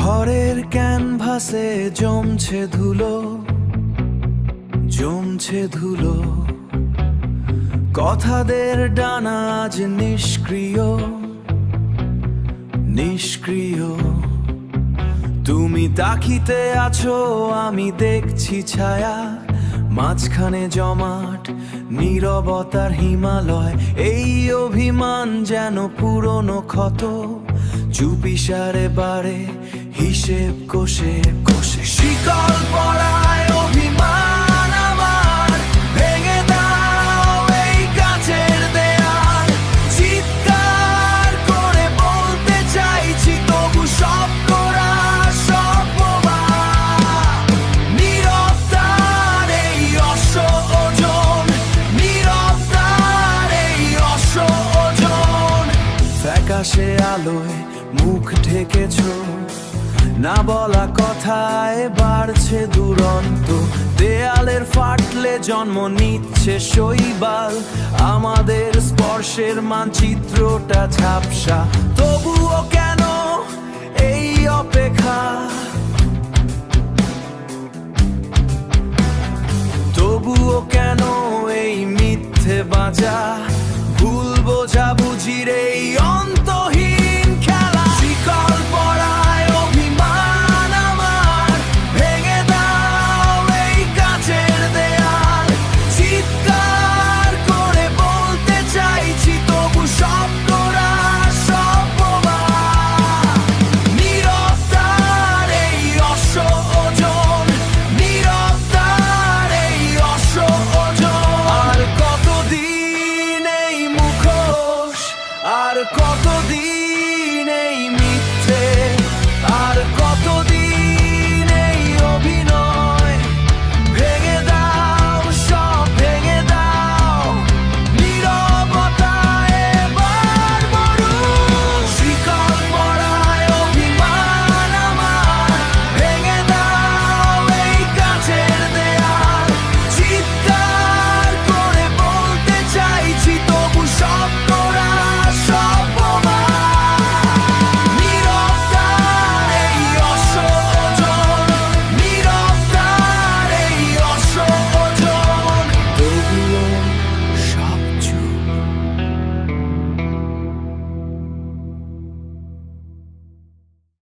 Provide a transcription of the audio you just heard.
ঘরের ক্যানভাসে জমছে ধুলো, জমছে ধুলো। কথাদের ডানা আজ নিষ্ক্রিয়, নিষ্ক্রিয়। তুমি তাকিতে আছো, আমি দেখছি ছায়া, মাঝখানে জমাট নীরবতার হিমালয়। এই অভিমান যেন পুরনো ক্ষত, চুপিসারে বারে হিসেব কষে কষে। শিকল পড়ায় অভিমান আমার, ভেঙে দাও এই কাছের দেয়াল। চিৎকার করে বলতে চাইছি, তবু সব করা সপবাদ। নীরবতার এই অসহযোন, নীরবতার এই অসহযোন। ফ্যাকাশে আলোয় মুখ ঢেকেছো, না বলা কথায় বাড়ছে দুরন্ত। দেয়ালের ফাটলে জন্ম নিচ্ছে শৈবাল, আমাদের স্পর্শের মানচিত্রটা ঝাপসা। তবুও